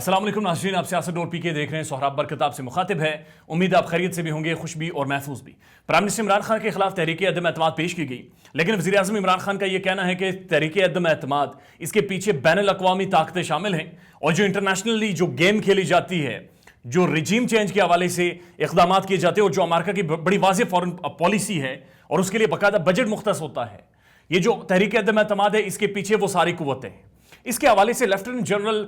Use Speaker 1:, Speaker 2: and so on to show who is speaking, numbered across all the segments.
Speaker 1: अस्सलाम वालेकुम नाज़रीन, आप सियासत डॉट पी के देख रहे हैं। सोहराब बरकत आपसे मुखातिब है। उम्मीद आप खैरियत से भी होंगे, खुश भी और महफूज भी। प्राइम मिनिस्टर इमरान खान के खिलाफ तहरीक अदम एतमाद पेश की गई, लेकिन वज़ीर आज़म इमरान खान का यह कहना है कि तहरीक अदम एतमाद इसके पीछे बैनुल अक़वामी ताकतें शामिल हैं और जो इंटरनेशनली जो गेम खेली जाती है, जो रिजीम चेंज के हवाले से इक़दाम किए जाते हैं और जो अमेरिका की बड़ी वाज़ेह फॉरेन पॉलिसी है और उसके लिए बाकायदा बजट मुख्तस होता है, ये जो तहरीक अदम एतमाद है इसके पीछे वो सारी कुव्वतें हैं। इसके हवाले से लेफ्टिनेंट जनरल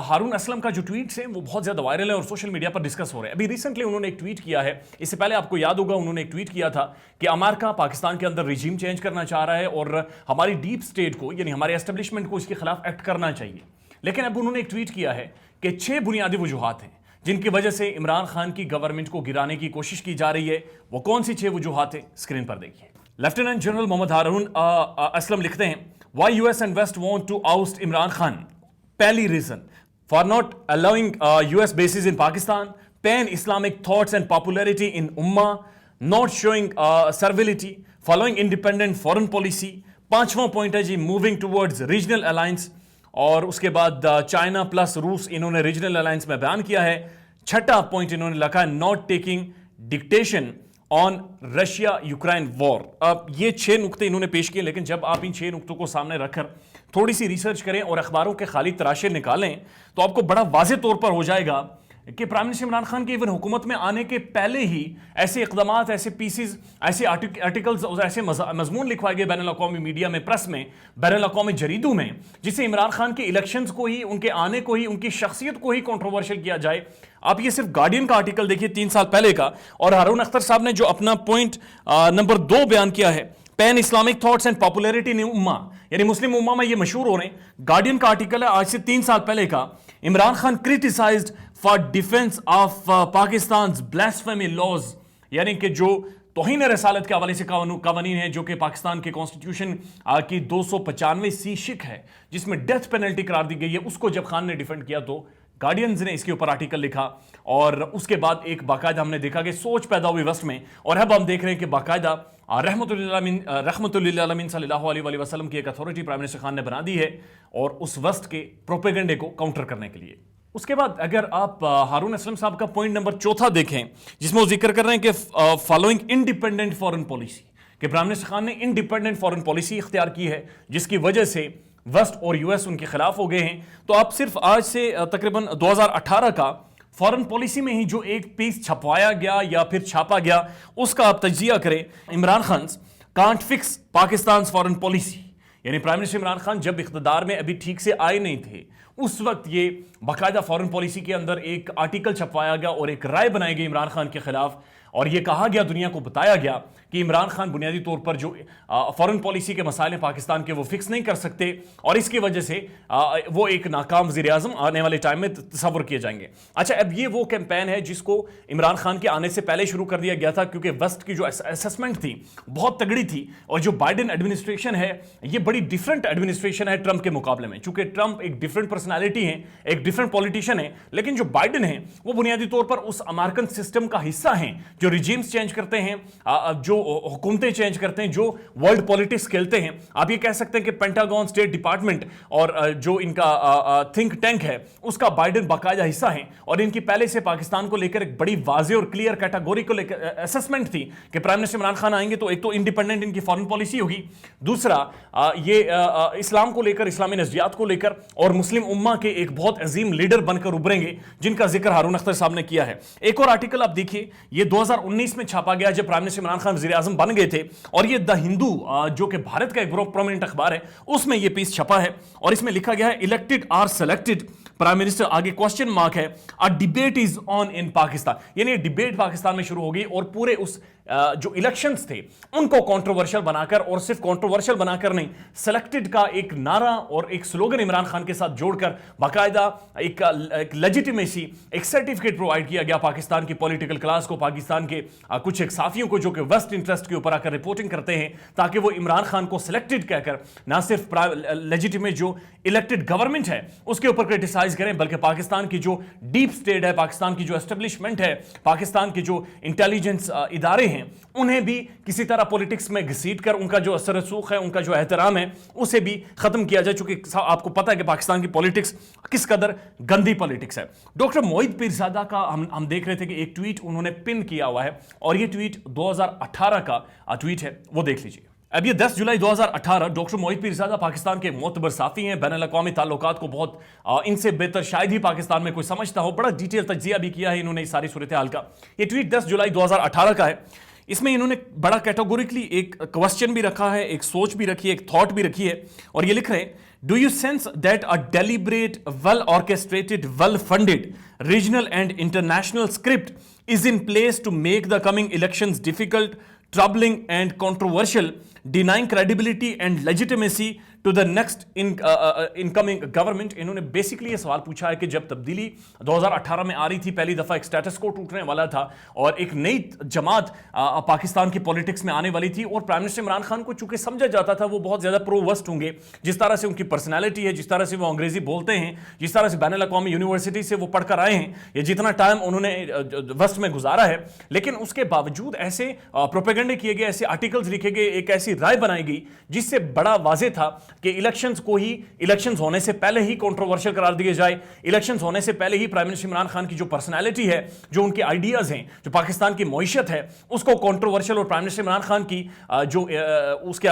Speaker 1: हारून असलम का जो ट्वीट्स हैं वो बहुत ज़्यादा वायरल है और सोशल मीडिया पर डिस्कस हो रहे हैं। अभी रिसेंटली उन्होंने एक ट्वीट किया है, इससे पहले आपको याद होगा उन्होंने एक ट्वीट किया था कि अमेरिका पाकिस्तान के अंदर रिजीम चेंज करना चाह रहा है और हमारी डीप स्टेट को यानी हमारे एस्टेब्लिशमेंट को इसके खिलाफ एक्ट करना चाहिए। लेकिन अब उन्होंने एक ट्वीट किया है कि 6 बुनियादी वजूहात हैं जिनकी वजह से इमरान खान की गवर्नमेंट को गिराने की कोशिश की जा रही है। वो कौन सी 6 वजूहात हैं, स्क्रीन पर देखिए। लेफ्टिनेंट जनरल मोहम्मद हारून असलम लिखते हैं, Why US and West want to oust Imran Khan? पहली reason, for not allowing US bases in Pakistan, pan-Islamic thoughts and popularity in Ummah, not showing servility, following independent foreign policy। पांचवा point है जी moving towards regional alliance, और उसके बाद China plus रूस इन्होंने regional alliance में बयान किया है। छठा पॉइंट इन्होंने लिखा है not taking dictation on Russia Ukraine war. अब ये 6 नुक्ते इन्होंने पेश किए, लेकिन जब आप इन 6 नुक्तों को सामने रखकर थोड़ी सी रिसर्च करें और अखबारों के खाली तराशे निकालें तो आपको बड़ा वाज़ेह तौर पर हो जाएगा कि प्राइम मिनिस्टर इमरान खान के इवन हुकूमत में आने के पहले ही ऐसे इक़दामात, ऐसे पीसेस, ऐसे आर्टिकल्स और ऐसे मजमून लिखवाए गए बैनुल अक़वामी मीडिया में, प्रेस में, बैनुल अक़वामी जरीदों में, जिससे इमरान खान के इलेक्शंस को ही, उनके आने को ही, उनकी शख्सियत को ही कंट्रोवर्शियल किया जाए। आप ये सिर्फ गार्डियन का आर्टिकल देखिए 3 साल पहले का, और हारून अख्तर साहब ने जो अपना पॉइंट नंबर 2 बयान किया है, pan Islamic thoughts and popularity in उम्मा, यानी मुस्लिम उम्मा में ये मशहूर हो रहे हैं। गार्डियन का आर्टिकल है आज से 3 साल पहले का। Imran Khan criticised for defence of Pakistan blasphemy laws, यानी कि जो तौहीन रसालत के हवाले से कानून है जो कि पाकिस्तान के कॉन्स्टिट्यूशन की 295 शिक है जिसमें डेथ पेनल्टी करार दी गई है, उसको जब खान ने डिफेंड किया तो गार्डियंस ने इसके ऊपर आर्टिकल लिखा और उसके बाद एक बाकायदा हमने देखा कि सोच पैदा हुई वेस्ट में, और अब हम देख रहे हैं कि बाकायदा रहमतुल्लिल आलमीन सल्लल्लाहु अलैहि वसल्लम की एक अथॉरिटी प्राइम मिनिस्टर खान ने बना दी है और उस वेस्ट के प्रोपेगेंडे को काउंटर करने के लिए। उसके बाद अगर आप हारून असलम साहब का पॉइंट नंबर 4 देखें जिसमें वो जिक्र कर रहे हैं कि फॉलोइंग इंडिपेंडेंट फॉरेन पॉलिसी, कि प्राइम मिनिस्टर खान ने इंडिपेंडेंट फॉरेन पॉलिसी इख्तियार की है जिसकी वजह से वेस्ट और यूएस उनके खिलाफ हो गए हैं। तो आप सिर्फ आज से तकरीबन 2018 का फॉरेन पॉलिसी में ही जो एक पीस छपवाया गया या फिर छापा गया उसका आप तज्जिया करें। Imran Khan can't fix Pakistan foreign policy, यानी प्राइम मिनिस्टर इमरान खान जब इख्तिदार में अभी ठीक से आए नहीं थे उस वक्त ये बाकायदा फॉरेन पॉलिसी के अंदर एक आर्टिकल छपवाया गया और एक राय बनाई गई इमरान खान के खिलाफ, और ये कहा गया, दुनिया को बताया गया कि इमरान खान बुनियादी तौर पर जो फॉरेन पॉलिसी के मसाइल हैं पाकिस्तान के वो फिक्स नहीं कर सकते और इसकी वजह से वो एक नाकाम वज़ीर आज़म आने वाले टाइम में तस्वर किए जाएंगे। अच्छा, अब ये वो कैंपेन है जिसको इमरान खान के आने से पहले शुरू कर दिया गया था क्योंकि वेस्ट की जो असेसमेंट थी बहुत तगड़ी थी, और जो बाइडेन एडमिनिस्ट्रेशन है ये बड़ी डिफरेंट एडमिनिस्ट्रेशन है ट्रंप के मुकाबले में। चूंकि ट्रंप एक डिफरेंट पर्सनैलिटी है, एक डिफरेंट पॉलिटिशियन है, लेकिन जो बाइडेन है वो बुनियादी तौर पर उस अमेरिकन सिस्टम का हिस्सा है जो रिजीम्स चेंज करते हैं, जो हुकूमतें चेंज करते हैं, जो वर्ल्ड पॉलिटिक्स खेलते हैं। आप ये कह सकते हैं कि पेंटागन, स्टेट डिपार्टमेंट और जो इनका थिंक टैंक है उसका बाइडेन बाकायदा हिस्सा है, और इनकी पहले से पाकिस्तान को लेकर एक बड़ी वाज़ेह और क्लियर कैटेगरी को लेकर असेसमेंट थी कि प्राइम मिनिस्टर इमरान खान आएंगे तो एक तो इंडिपेंडेंट इनकी फॉरेन पॉलिसी होगी, दूसरा ये इस्लाम को लेकर, इस्लामी नज़रियात को लेकर और मुस्लिम उम्मा के एक बहुत अजीम लीडर बनकर उभरेंगे जिनका जिक्र हारून अख्तर साहब ने किया है। एक और आर्टिकल आप देखिए, ये 2019 में छापा गया जब प्राइम मिनिस्टर इमरान खान वज़ीर आज़म बन गए थे, और ये द हिंदू जो कि भारत का एक प्रोमिनेंट अखबार है उसमें ये पीस छपा है और इसमें लिखा गया है elected or selected prime minister, आगे क्वेश्चन मार्क है, a debate is on in Pakistan, यानी डिबेट पाकिस्तान में शुरू होगी और पूरे उस जो इलेक्शंस थे उनको कंट्रोवर्शियल बनाकर, और सिर्फ कंट्रोवर्शियल बनाकर नहीं, सेलेक्टेड का एक नारा और एक स्लोगन इमरान खान के साथ जोड़कर बाकायदा एक लेजिटिमेसी, एक सर्टिफिकेट प्रोवाइड किया गया पाकिस्तान की पॉलिटिकल क्लास को, पाकिस्तान के कुछ एक साफियों को जो कि वेस्ट इंटरेस्ट के ऊपर आकर रिपोर्टिंग करते हैं, ताकि वो इमरान खान को सिलेक्टेड कहकर ना सिर्फ लेजिटिमेट जो इलेक्टेड गवर्नमेंट है उसके ऊपर क्रिटिसाइज क्रिटिसाइज करें, बल्कि पाकिस्तान की जो डीप स्टेट है, पाकिस्तान की जो एस्टेब्लिशमेंट है, पाकिस्तान के जो इंटेलिजेंस इदारे हैं, उन्हें भी किसी तरह पॉलिटिक्स में घसीट कर उनका जो असर रसूख है, उनका जो एहतराम है, उसे भी खत्म किया जाए। चूंकि आपको पता है कि पाकिस्तान की पॉलिटिक्स किस कदर गंदी पॉलिटिक्स है। डॉक्टर मोहित पीरजादा का हम देख रहे थे कि एक ट्वीट उन्होंने पिन किया हुआ है, और ये ट्वीट 2018 का ट्वीट है, वो देख लीजिए। अब ये 10 जुलाई 2018, डॉक्टर मोहित पीरजादा पाकिस्तान के मोतबर साफी हैं, बैनुल अक़वामी ताल्लुकात को बहुत इनसे बेहतर शायद ही पाकिस्तान में कोई समझता हो। बड़ा डिटेल तज्जिया भी किया है इन्होंने इस सारी सूरत हाल का। ये ट्वीट 10 जुलाई 2018 का है। इसमें इन्होंने बड़ा कैटेगोरिकली एक क्वेश्चन भी रखा है, एक सोच भी रखी है, एक थॉट भी रखी है, और ये लिख रहे हैं, do you sense that a deliberate, well orchestrated, well funded regional and international script is in place to make the coming elections difficult, troubling and controversial, denying credibility and legitimacy to the next incoming government। इन्होंने basically ये सवाल पूछा है कि जब तब्दीली 2018 में आ रही थी, पहली दफ़ा एक स्टेटस को टूटने वाला था और एक नई जमात पाकिस्तान की पॉलिटिक्स में आने वाली थी, और प्राइम मिनिस्टर इमरान खान को चूंकि समझा जाता था वो बहुत ज़्यादा प्रो वेस्ट होंगे, जिस तरह से उनकी पर्सनैलिटी है, जिस तरह से वो अंग्रेजी बोलते हैं, जिस तरह से बैनुल अक़वामी यूनिवर्सिटी से वो पढ़कर आए हैं, या जितना टाइम उन्होंने वेस्ट में गुजारा है, लेकिन उसके बावजूद ऐसे प्रोपेगेंडे किए गए, ऐसे आर्टिकल्स लिखे गए, एक ऐसी राय बनाई गई जिससे बड़ा वाज़ेह था कि इलेक्शंस को ही इलेक्शंस होने से पहले ही कंट्रोवर्शियल करार दिए जाए, इलेक्शंस होने से पहले ही प्राइम मिनिस्टर इमरान खान की जो पर्सनैलिटी है, जो उनके आइडियाज़ हैं, जो पाकिस्तान की मईशत है, उसको कंट्रोवर्शियल, और प्राइम मिनिस्टर इमरान खान की जो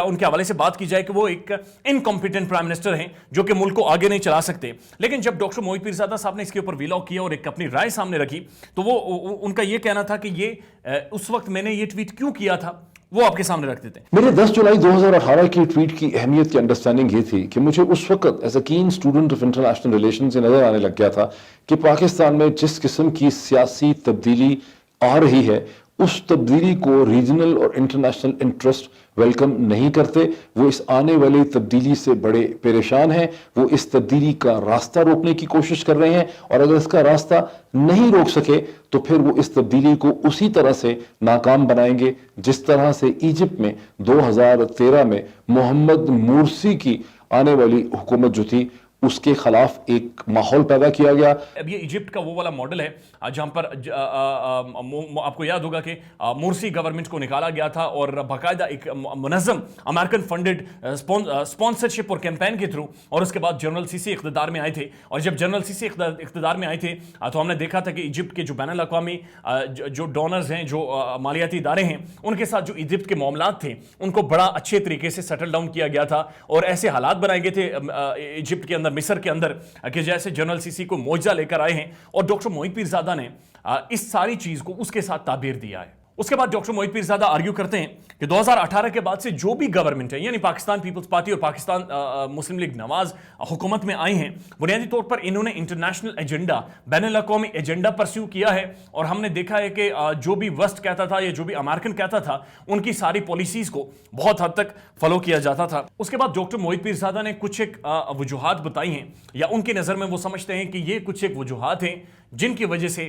Speaker 1: उनके हवाले से बात की जाए कि वो एक इनकॉम्पिटेंट प्राइम मिनिस्टर हैं जो कि मुल्क को आगे नहीं चला सकते। लेकिन जब डॉक्टर मोहित पीरजादा साहब ने इसके ऊपर वीलॉग किया और एक अपनी राय सामने रखी, तो वो उनका ये कहना था कि ये उस वक्त मैंने ये ट्वीट क्यों किया था, वो आपके सामने रख देते हैं।
Speaker 2: मेरे 10 जुलाई 2018 की ट्वीट की अहमियत की अंडरस्टैंडिंग ये थी कि मुझे उस वक्त एज अ कीन स्टूडेंट ऑफ इंटरनेशनल रिलेशंस से नजर आने लग गया था कि पाकिस्तान में जिस किस्म की सियासी तब्दीली आ रही है, उस तब्दीली को रीजनल और इंटरनेशनल इंटरेस्ट वेलकम नहीं करते। वो इस आने वाली तब्दीली से बड़े परेशान हैं, वो इस तब्दीली का रास्ता रोकने की कोशिश कर रहे हैं, और अगर इसका रास्ता नहीं रोक सके तो फिर वो इस तब्दीली को उसी तरह से नाकाम बनाएंगे जिस तरह से इजिप्ट में 2013 में मोहम्मद मुर्सी की आने वाली हुकूमत जो थी उसके खिलाफ एक माहौल पैदा किया गया।
Speaker 1: अब ये इजिप्ट का वो वाला मॉडल है जहां पर आपको याद होगा कि मुर्सी गवर्नमेंट को निकाला गया था और बाकायदा एक मुनज़्ज़म अमेरिकन फंडेड स्पॉन्सरशिप और कैंपेन के थ्रू, और उसके बाद जनरल सीसी इख्तिदार में आए थे। और जब जनरल सीसी इख्तिदार में आए थे तो हमने देखा था कि इजिप्ट के जो बैनुल अक़वामी जो डोनर्स हैं, जो मालियाती इदारे हैं, उनके साथ जो इजिप्ट के मामलात थे उनको बड़ा अच्छे तरीके से सेटल डाउन किया गया था, और ऐसे हालात बनाए गए थे इजिप्ट के अंदर, मिस्र के अंदर, कि जैसे जनरल सीसी को मौजा लेकर आए हैं। और डॉक्टर मोहित पीरजादा ने इस सारी चीज को उसके साथ ताबीर दिया है। उसके बाद डॉक्टर मोहित पीरजादा आर्ग्यू करते हैं कि 2018 के बाद से जो भी गवर्नमेंट है, यानी पाकिस्तान पीपल्स पार्टी और पाकिस्तान मुस्लिम लीग नवाज हुकूमत में आई हैं, बुनियादी तौर पर इन्होंने इंटरनेशनल एजेंडा, बैनुल अक़वामी एजेंडा परस्यू किया है। और हमने देखा है कि जो भी वेस्ट कहता था या जो भी अमेरिकन कहता था, उनकी सारी पॉलिसीज को बहुत हद तक फॉलो किया जाता था। उसके बाद डॉक्टर मोहित पीरजादा ने कुछ एक वजूहात बताई हैं, या उनकी नज़र में वो समझते हैं कि ये कुछ एक वजूहात हैं जिनकी वजह से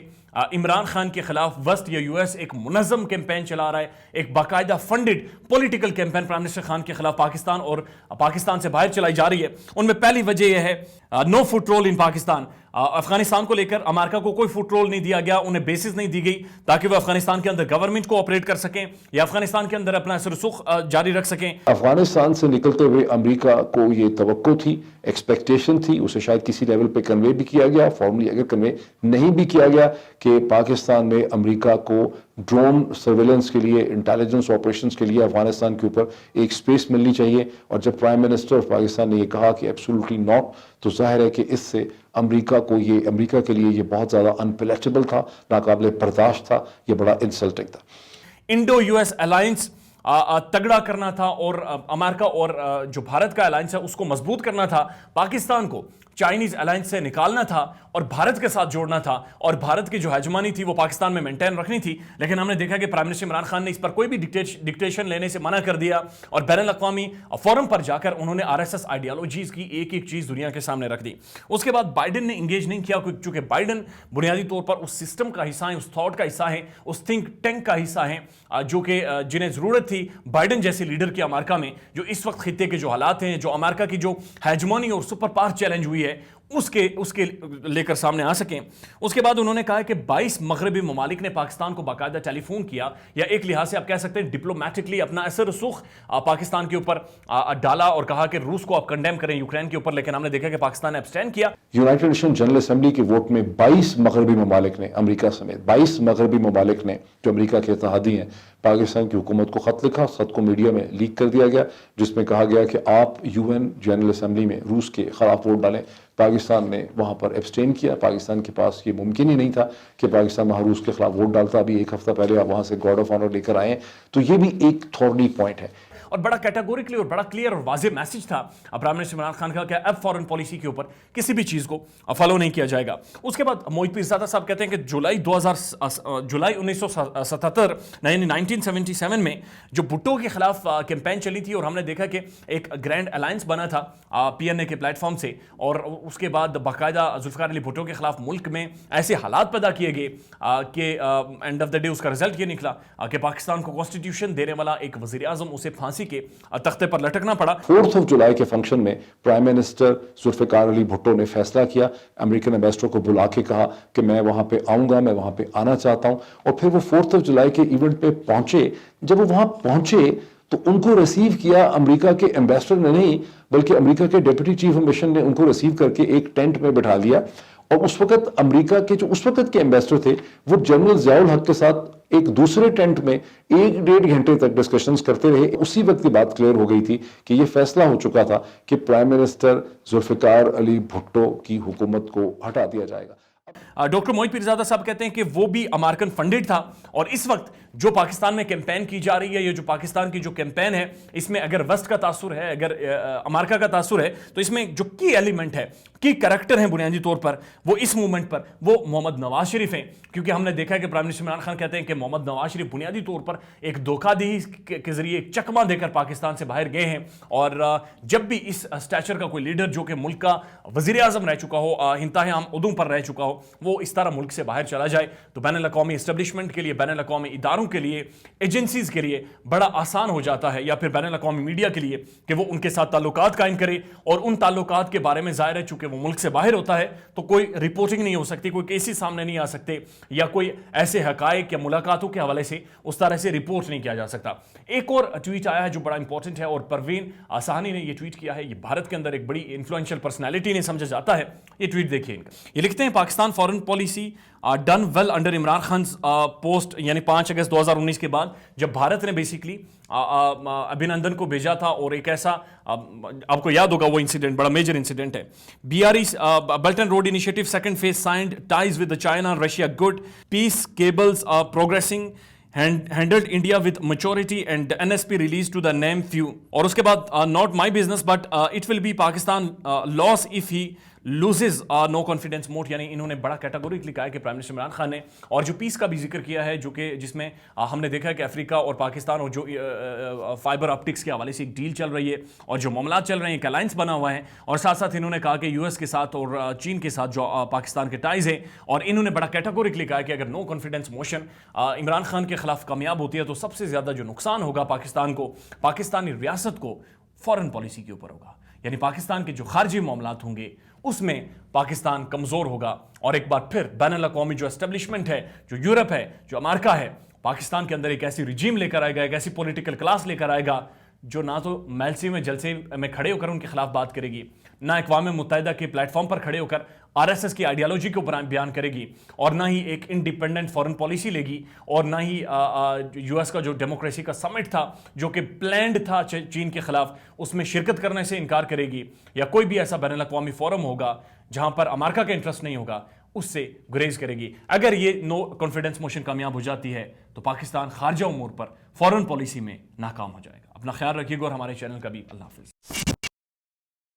Speaker 1: इमरान खान के खिलाफ वेस्ट या यूएस एक मुनज़्ज़म कैंपेन चला रहा है, एक बाकायदा funded political campaign prime minister Khan के खिलाफ पाकिस्तान और पाकिस्तान से बाहर चलाई जा रही है। उनमें पहली वजह यह है no foothold in Pakistan. Afghanistan को लेकर अमेरिका को कोई फुट रोल नहीं दिया गया, उन्हें बेसिस नहीं दी गई ताकि वो अफगानिस्तान के अंदर गवर्नमेंट को ऑपरेट कर सकें या अफगानिस्तान के अंदर अपना रसूख जारी रख सकें।
Speaker 2: अफगानिस्तान से निकलते हुए अमेरिका को ये तवक्को थी, एक्सपेक्टेशन थी, उसे शायद किसी लेवल पे कन्वे भी किया गया, फॉर्मली अगर कन्वे नहीं भी किया गया, कि पाकिस्तान में अमेरिका को ड्रोन सर्वेलेंस के लिए, इंटेलिजेंस ऑपरेशंस के लिए अफगानिस्तान के ऊपर एक स्पेस मिलनी चाहिए। और जब प्राइम मिनिस्टर ऑफ पाकिस्तान ने ये कहा कि एब्सोल्युटली नॉट, तो जाहिर है कि इससे अमेरिका के लिए ये बहुत ज़्यादा अनपैलेटेबल था, नाकाबिले बर्दाश्त था, ये बड़ा इंसल्टिंग था।
Speaker 1: इंडो यूएस अलायंस तगड़ा करना था, और अमेरिका और जो भारत का अलायंस है उसको मजबूत करना था, पाकिस्तान को चाइनीज अलायंस से निकालना था और भारत के साथ जोड़ना था, और भारत की जो हेजमानी थी वो पाकिस्तान में मेंटेन रखनी थी। लेकिन हमने देखा कि प्राइम मिनिस्टर इमरान खान ने इस पर कोई भी डिक्टेशन लेने से मना कर दिया, और बैनुल अक़वामी फोरम पर जाकर उन्होंने आरएसएस आइडियोलॉजीज की एक एक चीज दुनिया के सामने रख दी। उसके बाद बाइडेन ने इंगेज नहीं किया, चूंकि बाइडेन बुनियादी तौर पर उस सिस्टम का हिस्सा है, उस थॉट का हिस्सा है, उस थिंक टैंक का हिस्सा है, जो कि जिन्हें जरूरत थी बाइडेन जैसे लीडर की अमेरिका में, जो इस वक्त खित्ते के जो हालात हैं, जो अमेरिका की जो हेजमानी और सुपर पावर चैलेंज हुई है, उसके लेकर सामने आ सकें। उसके बाद उन्होंने कहा कि 22 मगरबी ममालिक ने पाकिस्तान को बाकायदा टेलीफोन किया, या एक लिहाज से आप कह सकते हैं डिप्लोमेटिकली अपना असर रसूख पाकिस्तान के ऊपर डाला और कहा कि रूस को आप कंडेम करें यूक्रेन के ऊपर, लेकिन हमने देखा कि पाकिस्तान ने एब्सटेन किया।
Speaker 2: यूनाइटेड नेशन जनरल असेंबली के वोट में 22 मगरबी ममालिक ने, अमेरिका समेत 22 मगरबी ममालिक ने जो अमेरिका के इत्तेहादी हैं, पाकिस्तान की हुकूमत को खत लिखा। खत को मीडिया में लीक कर दिया गया, जिसमें कहा गया कि आप यूएन जनरल असेंबली में रूस के खिलाफ वोट डालें। पाकिस्तान ने वहाँ पर एब्सटेन किया। पाकिस्तान के पास ये मुमकिन ही नहीं था कि पाकिस्तान वहाँ रूस के खिलाफ वोट डालता। अभी एक हफ्ता पहले आप वहाँ से गार्ड ऑफ ऑनर लेकर आए हैं, तो ये भी एक थॉर्नी पॉइंट है।
Speaker 1: और बड़ा कैटेगोरिकली और बड़ा क्लियर और वाज़ेह मैसेज था प्राइम मिनिस्टर इमरान खान का कि अब फॉरेन पॉलिसी के ऊपर किसी भी चीज़ को फॉलो नहीं किया जाएगा। उसके बाद मोहित पीरज़ादा साहब कहते हैं कि जुलाई 1977 यानी 1977 में जो भुट्टो के खिलाफ कैंपेन चली थी, और हमने देखा कि एक ग्रैंड अलायंस बना था PNA के प्लेटफॉर्म से, और उसके बाद बाकायदा जुल्फ़िकार अली भुट्टो के खिलाफ मुल्क में ऐसे हालात पैदा किए गए कि एंड ऑफ द डे उसका रिजल्ट ये निकला कि पाकिस्तान को कॉन्स्टिट्यूशन देने वाला एक वज़ीर आज़म उसे फांसी के तख्ते पर लटकना पड़ा।
Speaker 2: 4 जुलाई के फंक्शन में प्राइम मिनिस्टर जुल्फ़िकार अली भुट्टो ने फैसला किया, अमेरिकन एम्बेसडर को बुला के कहा कि मैं वहां पे आऊंगा, मैं वहां पे आना चाहता हूं। और फिर वो 4 जुलाई के इवेंट पे पहुंचे। जब वो वहां पहुंचे तो उनको रिसीव किया अमेरिका के एम्बेसडर ने नहीं, बल्कि अमेरिका के डिप्टी चीफ ऑफ मिशन ने उनको रिसीव करके एक टेंट में बिठा लिया। और उस वक्त अमेरिका के जो उस वक्त के एम्बेसडर थे, वो जनरल ज़ियाउल हक के साथ एक दूसरे टेंट में 1-1.5 घंटे तक डिस्कशंस करते रहे। उसी वक्त की बात क्लियर हो गई थी कि ये फैसला हो चुका था कि प्राइम मिनिस्टर जुल्फ़िकार अली भुट्टो की हुकूमत को हटा दिया जाएगा।
Speaker 1: डॉक्टर मोहित पीरज़ादा साहब कहते हैं कि वो भी अमेरिकन फंडेड था, और इस वक्त जो पाकिस्तान में कैंपेन की जा रही है, ये जो पाकिस्तान की जो कैंपेन है, इसमें अगर वेस्ट का तासुर है, अगर अमेरिका का तासुर है, तो इसमें जो की एलिमेंट है, की करैक्टर है बुनियादी तौर पर, वो इस मूवमेंट पर वो मोहम्मद नवाज शरीफ हैं। क्योंकि हमने देखा है कि प्राइम मिनिस्टर इमरान खान कहते हैं कि मोहम्मद नवाज शरीफ बुनियादी तौर पर एक धोखाधड़ी के जरिए एक चकमा देकर पाकिस्तान से बाहर गए हैं। और जब भी इस स्टैचर का कोई लीडर जो कि मुल्क का वज़ीर आज़म रह चुका हो, इंतहाई आम उदूम पर रह चुका हो, वो इस तरह मुल्क से बाहर चला जाए, तो बैनुल अक़वामी एस्टेब्लिशमेंट के लिए, बैनुल अक़वामी इदारों के लिए, एजेंसीज के लिए बड़ा आसान हो जाता है, या फिर बैनुल अक़वामी मीडिया के लिए, कि वो उनके साथ ताल्लुकात कायम करे। और उन ताल्लुकात के बारे में ज़ाहिर है चूंकि वो मुल्क से बाहर होता है, तो कोई रिपोर्टिंग नहीं हो सकती, कोई केसेस सामने नहीं आ सकते, या कोई ऐसे हकायक या मुलाकातों के हवाले से उस तरह से रिपोर्ट नहीं किया जा सकता। एक और ट्वीट आया है जो बड़ा इंपॉर्टेंट है, और परवीन साहनी ने यह ट्वीट किया है। ये भारत के अंदर एक बड़ी इन्फ्लुएंशियल पर्सनैलिटी ने समझा जाता है। ये ट्वीट देखिए इनका। ये लिखते हैं, Pakistan foreign policy done well under Imran Khan post, यानी 5 अगस्त 2019 के बाद, जब भारत ने बेसिकली अभिनंदन को भेजा था, और एक ऐसा आपको याद होगा वो इंसिडेंट बड़ा मेजर इंसिडेंट है। BRE belt and road initiative second phase signed ties with China Russia good peace cables are progressing handled India with maturity and NSP released to the name few। और उसके बाद not my business but it will be Pakistan loss if he loses no confidence mode, यानी इन्होंने बड़ा categorically कहा है कि prime minister Imran Khan ने, और जो पीस का भी जिक्र किया है, जो कि जिसमें हमने देखा है कि अफ्रीका और पाकिस्तान और जो फाइबर ऑप्टिक्स के हवाले से एक डील चल रही है, और जो मामला चल रहे हैं, एक अलायंस बना हुआ है, और साथ साथ इन्होंने कहा कि US के साथ और चीन के साथ जो पाकिस्तान के टाइज है, और इन्होंने बड़ा कैटेगोरिकली कहा कि अगर no confidence motion Imran Khan के खिलाफ कामयाब होती है, तो सबसे ज़्यादा जो नुकसान होगा पाकिस्तान को, पाकिस्तानी रियासत को, फॉरेन पॉलिसी के ऊपर होगा। यानी पाकिस्तान के जो खारजी मामलात होंगे उसमें पाकिस्तान कमज़ोर होगा, और एक बार फिर बैनुल अक़वामी जो एस्टेब्लिशमेंट है, जो यूरोप है, जो अमेरिका है, पाकिस्तान के अंदर एक ऐसी रिजीम लेकर आएगा, एक ऐसी पॉलिटिकल क्लास लेकर आएगा जो ना तो मैलसी में जलसे में खड़े होकर उनके खिलाफ बात करेगी, ना अक़वाम मुत्तहिदा के प्लेटफॉर्म पर खड़े होकर RSS की आइडियोलॉजी को बयान करेगी, और ना ही एक इंडिपेंडेंट फॉरेन पॉलिसी लेगी, और ना ही US का जो डेमोक्रेसी का समिट था जो कि प्लान्ड था चीन के खिलाफ, उसमें शिरकत करने से इनकार करेगी, या कोई भी ऐसा बैनुल अक़वामी फोरम होगा जहां पर अमेरिका का इंटरेस्ट नहीं होगा, उससे गुरेज करेगी। अगर ये नो कॉन्फिडेंस मोशन कामयाब हो जाती है, तो पाकिस्तान खारजा उमूर पर फॉरेन पॉलिसी में नाकाम हो जाएगा। अपना ख्याल रखिएगा, और हमारे चैनल का भी अल्लाह हाफ़िज़।